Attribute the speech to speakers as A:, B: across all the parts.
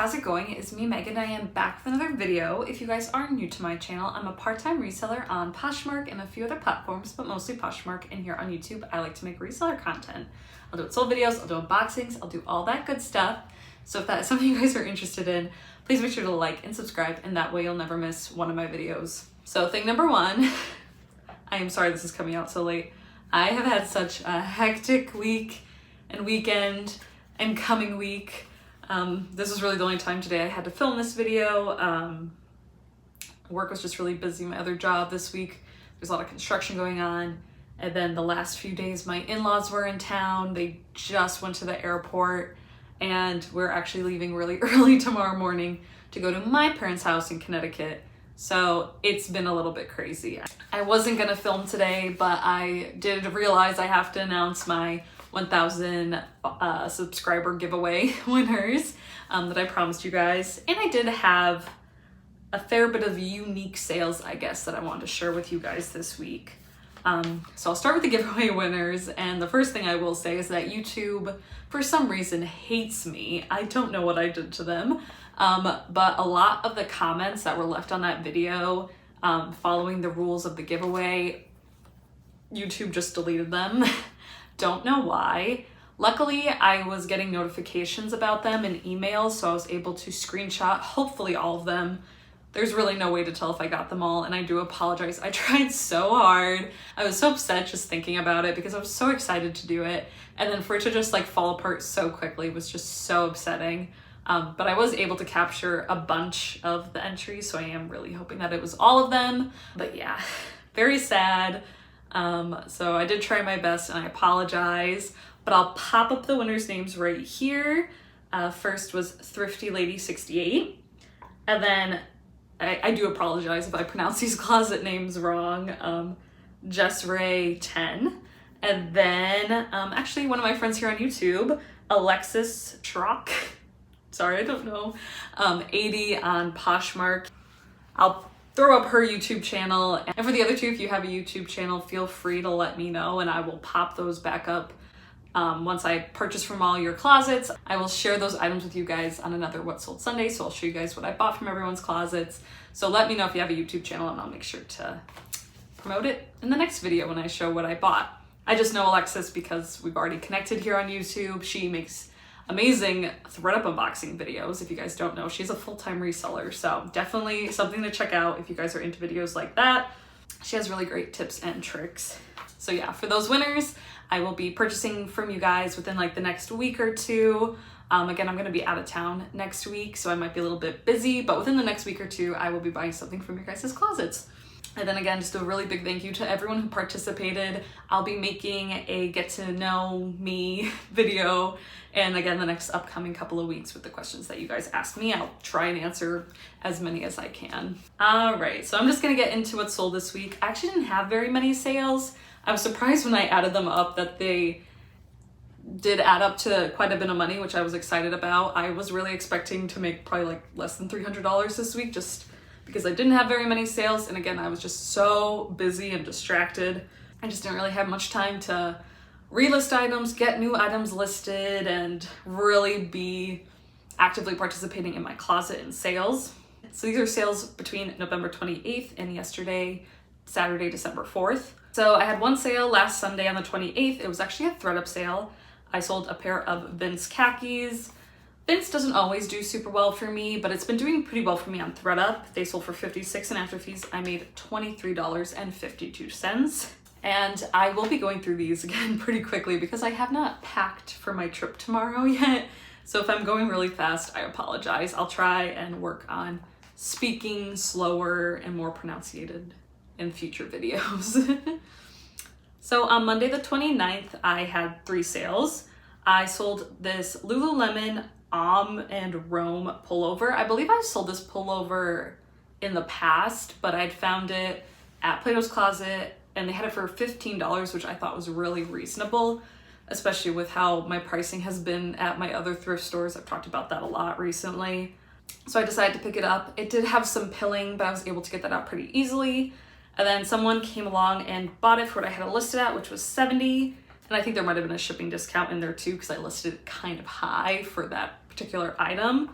A: how's it going? It's me, Megan, and I am back with another video. If you guys are new to my channel, I'm a part-time reseller on Poshmark and a few other platforms, but mostly Poshmark, and here on YouTube, I like to make reseller content. I'll do sold videos, I'll do unboxings, I'll do all that good stuff. So if that is something you guys are interested in, please make sure to like and subscribe, and that way you'll never miss one of my videos. So thing number one, I am sorry this is coming out so late. I have had such a hectic week and weekend and coming week. This was really the only time today I had to film this video. Work was just really busy. My other job this week, there's a lot of construction going on. And then the last few days, my in-laws were in town. They just went to the airport, and we're actually leaving really early tomorrow morning to go to my parents' house in Connecticut. So it's been a little bit crazy. I wasn't gonna film today, but I did realize I have to announce my 1,000 subscriber giveaway winners that I promised you guys. And I did have a fair bit of unique sales, I guess, that I wanted to share with you guys this week. So I'll start with the giveaway winners. And the first thing I will say is that YouTube, for some reason, hates me. I don't know what I did to them. But a lot of the comments that were left on that video following the rules of the giveaway, YouTube just deleted them. Don't know why. Luckily, I was getting notifications about them in emails, so I was able to screenshot hopefully all of them. There's really no way to tell if I got them all, and I do apologize. I tried so hard. I was so upset just thinking about it because I was so excited to do it, and then for it to just like fall apart so quickly was just so upsetting. But I was able to capture a bunch of the entries, so I am really hoping that it was all of them. But yeah, very sad. So I did try my best, and I apologize, but I'll pop up the winners' names right here. First was Thrifty Lady 68, and then I do apologize if I pronounce these closet names wrong. Jess Ray 10, and then actually one of my friends here on YouTube, Alexis Schrock. Sorry, I don't know. 80 on Poshmark. I'll throw up her YouTube channel. And for the other two, if you have a YouTube channel, feel free to let me know and I will pop those back up. Once I purchase from all your closets, I will share those items with you guys on another What Sold Sunday. So I'll show you guys what I bought from everyone's closets. So let me know if you have a YouTube channel, and I'll make sure to promote it in the next video when I show what I bought. I just know Alexis because we've already connected here on YouTube. She makes amazing ThredUp unboxing videos. If you guys don't know, she's a full-time reseller, so definitely something to check out if you guys are into videos like that. She has really great tips and tricks. So yeah, for those winners, I will be purchasing from you guys within like the next week or two. Again, I'm gonna be out of town next week, so I might be a little bit busy, but within the next week or two, I will be buying something from your guys' closets. And then again, just a really big thank you to everyone who participated. I'll be making a get to know me video, and again, the next upcoming couple of weeks with the questions that you guys asked me. I'll try and answer as many as I can. All right, so I'm just gonna get into what's sold this week. I actually didn't have very many sales. I was surprised when I added them up that they did add up to quite a bit of money, which I was excited about. I was really expecting to make probably like less than $300 this week, just because I didn't have very many sales. And again, I was just so busy and distracted. I just didn't really have much time to relist items, get new items listed, and really be actively participating in my closet and sales. So these are sales between November 28th and yesterday, Saturday, December 4th. So I had one sale last Sunday on the 28th. It was actually a ThredUp sale. I sold a pair of Vince khakis. Vince doesn't always do super well for me, but it's been doing pretty well for me on ThredUp. They sold for $56, and after fees, I made $23.52. And I will be going through these again pretty quickly because I have not packed for my trip tomorrow yet. So if I'm going really fast, I apologize. I'll try and work on speaking slower and more pronunciated in future videos. So on Monday the 29th, I had 3 sales. I sold this Lululemon and Rome pullover. I believe I've sold this pullover in the past, but I'd found it at Plato's Closet and they had it for $15, which I thought was really reasonable, especially with how my pricing has been at my other thrift stores. I've talked about that a lot recently. So I decided to pick it up. It did have some pilling, but I was able to get that out pretty easily. And then someone came along and bought it for what I had it listed at, which was $70. And I think there might have been a shipping discount in there too, because I listed it kind of high for that particular item.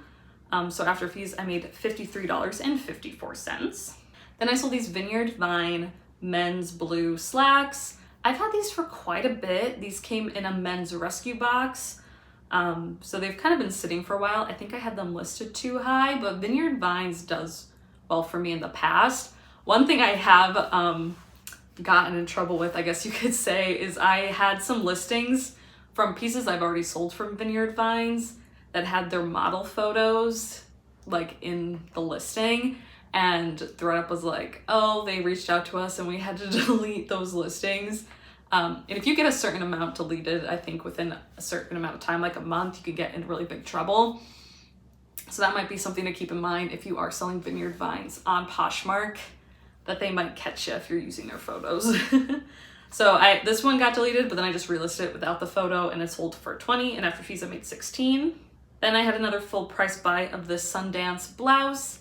A: So after fees, I made $53.54. Then I sold these Vineyard Vine men's blue slacks. I've had these for quite a bit. These came in a men's rescue box. So they've kind of been sitting for a while. I think I had them listed too high, but Vineyard Vines does well for me in the past. One thing I have gotten in trouble with, I guess you could say, is I had some listings from pieces I've already sold from Vineyard Vines that had their model photos like in the listing, and ThredUp was like, oh, they reached out to us and we had to delete those listings. And if you get a certain amount deleted, I think within a certain amount of time, like a month, you could get in really big trouble. So that might be something to keep in mind if you are selling Vineyard Vines on Poshmark, that they might catch you if you're using their photos. So this one got deleted, but then I just relisted it without the photo and it sold for $20, and after fees I made $16. Then I had another full price buy of this Sundance blouse.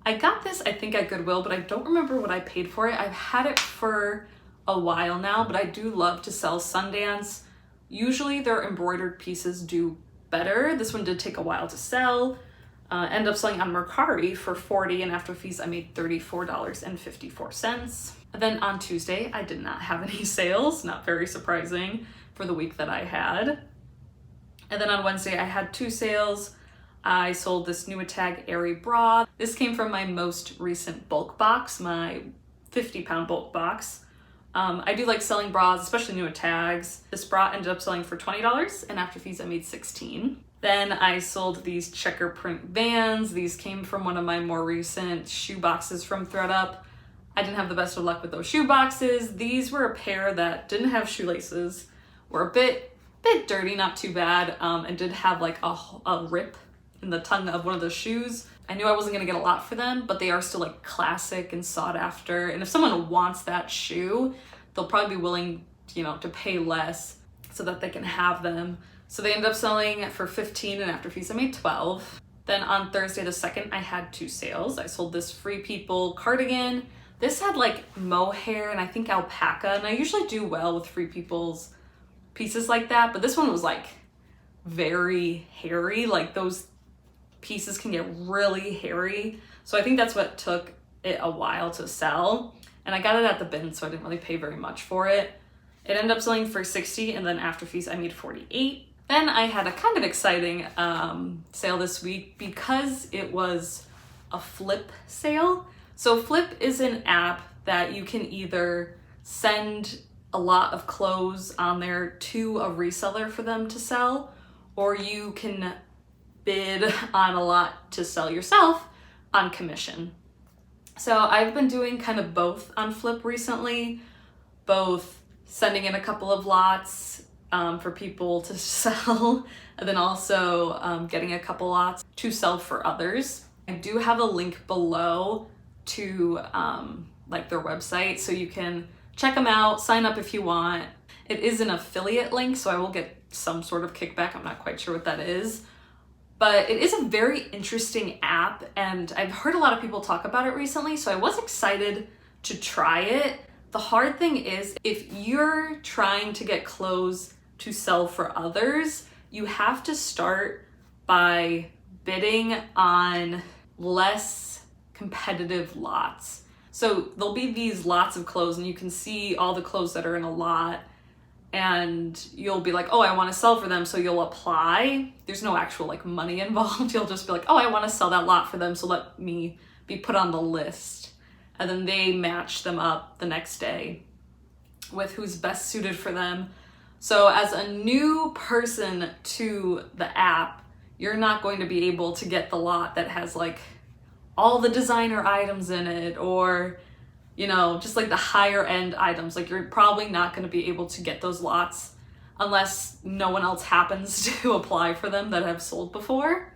A: I got this, I think, at Goodwill, but I don't remember what I paid for it. I've had it for a while now, but I do love to sell Sundance. Usually their embroidered pieces do better. This one did take a while to sell. Ended up selling on Mercari for $40, and after fees I made $34.54. And then on Tuesday, I did not have any sales, not very surprising for the week that I had. And then on Wednesday, I had 2 sales. I sold this Nuitag Airy bra. This came from my most recent bulk box, my 50-pound bulk box. I do like selling bras, especially Nuitags. This bra ended up selling for $20, and after fees I made $16. Then I sold these checker print Vans. These came from one of my more recent shoe boxes from ThredUp. I didn't have the best of luck with those shoe boxes. These were a pair that didn't have shoelaces, were a bit dirty, not too bad, and did have like a rip in the tongue of one of the shoes. I knew I wasn't gonna get a lot for them, but they are still like classic and sought after. And if someone wants that shoe, they'll probably be willing, you know, to pay less so that they can have them. So they ended up selling for $15, and after fees I made $12. Then on Thursday the 2nd, I had 2 sales. I sold this Free People cardigan. This had like mohair and I think alpaca, and I usually do well with Free People's pieces like that, but this one was like very hairy. Like those pieces can get really hairy. So I think that's what took it a while to sell. And I got it at the bin, so I didn't really pay very much for it. It ended up selling for $60, and then after fees I made $48. Then I had a kind of exciting sale this week because it was a flip sale. So Flip is an app that you can either send a lot of clothes on there to a reseller for them to sell, or you can bid on a lot to sell yourself on commission. So I've been doing kind of both on Flip recently, both sending in a couple of lots for people to sell, and then also getting a couple lots to sell for others. I do have a link below to like their website, so you can check them out, sign up if you want. It is an affiliate link, so I will get some sort of kickback. I'm not quite sure what that is, but it is a very interesting app, and I've heard a lot of people talk about it recently, so I was excited to try it. The hard thing is, if you're trying to get clothes to sell for others, you have to start by bidding on less competitive lots. So there'll be these lots of clothes, and you can see all the clothes that are in a lot, and you'll be like, oh, I want to sell for them, so you'll apply. There's no actual like money involved. You'll just be like, oh, I want to sell that lot for them, so let me be put on the list. And then they match them up the next day with who's best suited for them. So as a new person to the app, you're not going to be able to get the lot that has like all the designer items in it, or, you know, just like the higher end items. Like you're probably not going to be able to get those lots unless no one else happens to apply for them that have sold before.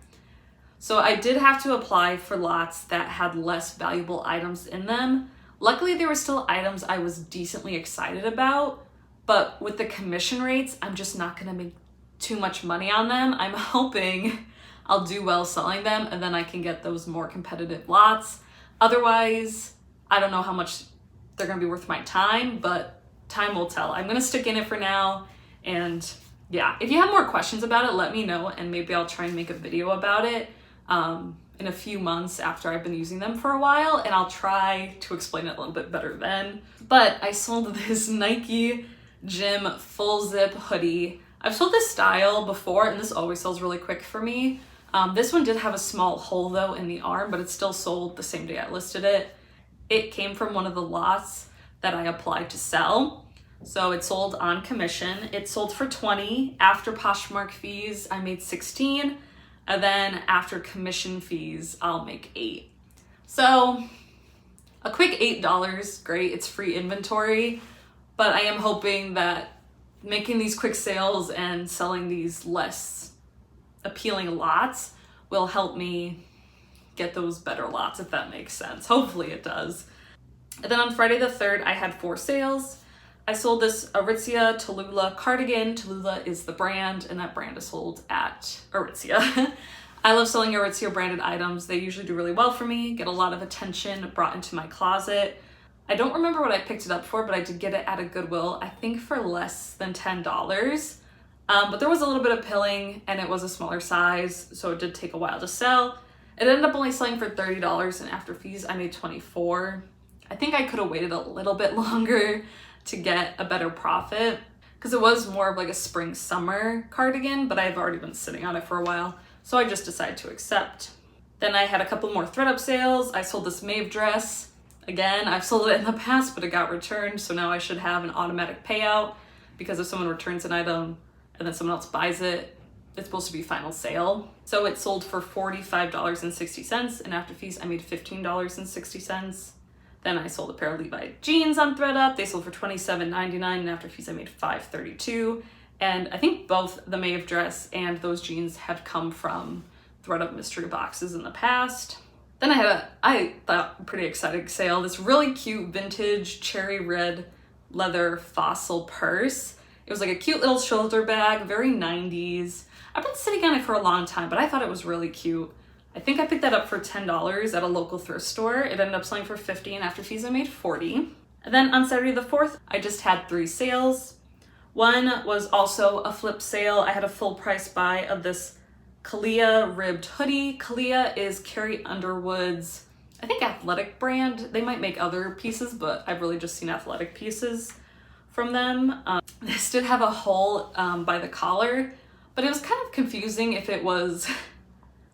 A: So I did have to apply for lots that had less valuable items in them. Luckily, there were still items I was decently excited about, but with the commission rates, I'm just not gonna make too much money on them. I'm hoping I'll do well selling them, and then I can get those more competitive lots. Otherwise, I don't know how much they're gonna be worth my time, but time will tell. I'm gonna stick in it for now, and yeah, if you have more questions about it, let me know, and maybe I'll try and make a video about it. in a few months after I've been using them for a while, and I'll try to explain it a little bit better then. But I sold this Nike Gym full zip hoodie. I've sold this style before, and this always sells really quick for me. This one did have a small hole though in the arm, but it still sold the same day I listed it. It came from one of the lots that I applied to sell. So it sold on commission. It sold for $20. After Poshmark fees, I made $16. And then after commission fees, I'll make $8. So a quick $8, great, it's free inventory. But I am hoping that making these quick sales and selling these less appealing lots will help me get those better lots, if that makes sense. Hopefully it does. And then on Friday the 3rd, I had 4 sales. I sold this Aritzia Talula cardigan. Talula is the brand, and that brand is sold at Aritzia. I love selling Aritzia branded items. They usually do really well for me, get a lot of attention brought into my closet. I don't remember what I picked it up for, but I did get it at a Goodwill, I think for less than $10. But there was a little bit of pilling, and it was a smaller size, so it did take a while to sell. It ended up only selling for $30, and after fees, I made $24. I think I could have waited a little bit longer to get a better profit, because it was more of like a spring summer cardigan, but I've already been sitting on it for a while, so I just decided to accept. Then I had a couple more ThredUp sales. I sold this Maeve dress. Again, I've sold it in the past, but it got returned, so now I should have an automatic payout, because if someone returns an item and then someone else buys it, it's supposed to be final sale. So it sold for $45.60, and after fees I made $15.60. Then I sold a pair of Levi jeans on ThredUp. They sold for $27.99, and after fees I made $5.32. And I think both the Maeve dress and those jeans have come from ThredUp mystery boxes in the past. Then I had I thought, pretty exciting sale. This really cute vintage cherry red leather fossil purse. It was like a cute little shoulder bag, very 90s. I've been sitting on it for a long time, but I thought it was really cute. I think I picked that up for $10 at a local thrift store. It ended up selling for $50, and after fees I made $40. And then on Saturday the 4th, I just had 3 sales. One was also a flip sale. I had a full price buy of this Calia ribbed hoodie. Calia is Carrie Underwood's, I think, athletic brand. They might make other pieces, but I've really just seen athletic pieces from them. This did have a hole by the collar, but it was kind of confusing if it was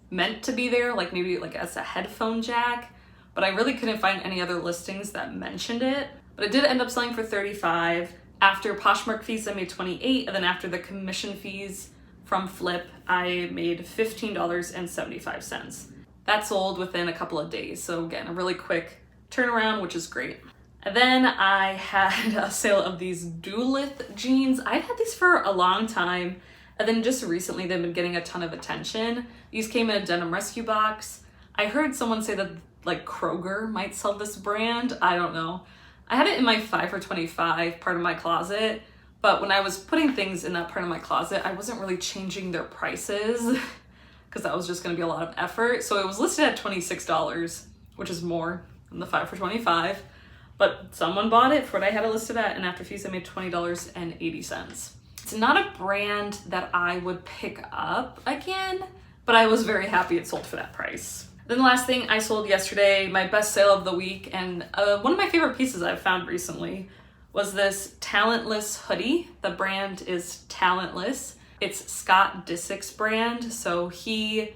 A: meant to be there, like maybe like as a headphone jack, but I really couldn't find any other listings that mentioned it. But it did end up selling for $35. After Poshmark fees, I made $28, and then after the commission fees from Flip, I made $15.75. That sold within a couple of days, so again, a really quick turnaround, which is great. And then I had a sale of these Duluth jeans. I've had these for a long time, and then just recently they've been getting a ton of attention. These came in a denim rescue box. I heard someone say that like Kroger might sell this brand. I don't know. I had it in my 5 for $25 part of my closet, but when I was putting things in that part of my closet, I wasn't really changing their prices because that was just going to be a lot of effort. So it was listed at $26, which is more than the 5 for $25, but someone bought it for what I had it listed at, and after fees I made $20.80. It's not a brand that I would pick up again, but I was very happy it sold for that price. Then the last thing I sold yesterday, my best sale of the week, and one of my favorite pieces I've found recently, was this Talentless hoodie. The brand is Talentless. It's Scott Disick's brand. So he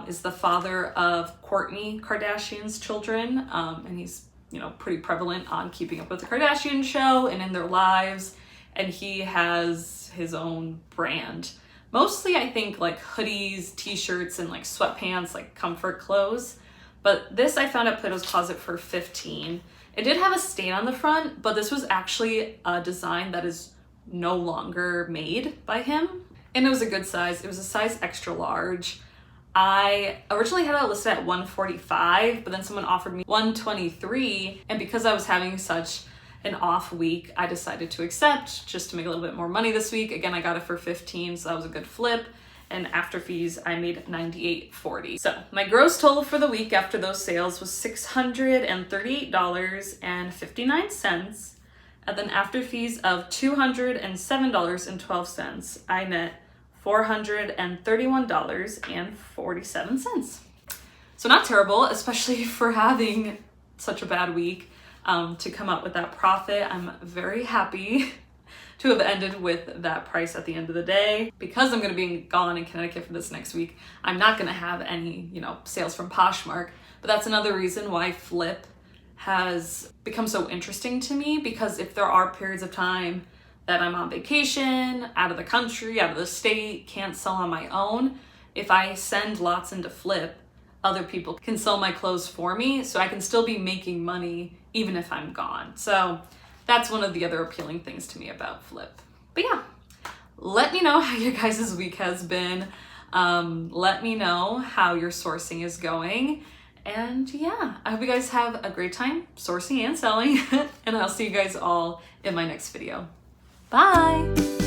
A: is the father of Kourtney Kardashian's children, and he's, you know, pretty prevalent on Keeping Up with the Kardashian show and in their lives, and he has his own brand. Mostly, I think, like hoodies, t-shirts, and like sweatpants, like comfort clothes. But this I found at Plato's Closet for $15. It did have a stain on the front, but this was actually a design that is no longer made by him. And it was a good size. It was a size extra large. I originally had it listed at $145, but then someone offered me $123. And because I was having such an off week, I decided to accept just to make a little bit more money this week. Again, I got it for $15, so that was a good flip. And after fees, I made $98.40. So my gross total for the week after those sales was $638.59. And then after fees of $207.12, I net $431.47. So not terrible, especially for having such a bad week, to come up with that profit. I'm very happy to have ended with that price at the end of the day. Because I'm gonna be gone in Connecticut for this next week, I'm not gonna have any, sales from Poshmark, but that's another reason why Flip has become so interesting to me, because if there are periods of time that I'm on vacation, out of the country, out of the state, can't sell on my own, if I send lots into Flip, other people can sell my clothes for me, so I can still be making money even if I'm gone. So that's one of the other appealing things to me about Flip. But yeah, let me know how your guys' week has been. Let me know how your sourcing is going. And yeah, I hope you guys have a great time sourcing and selling. And I'll see you guys all in my next video. Bye!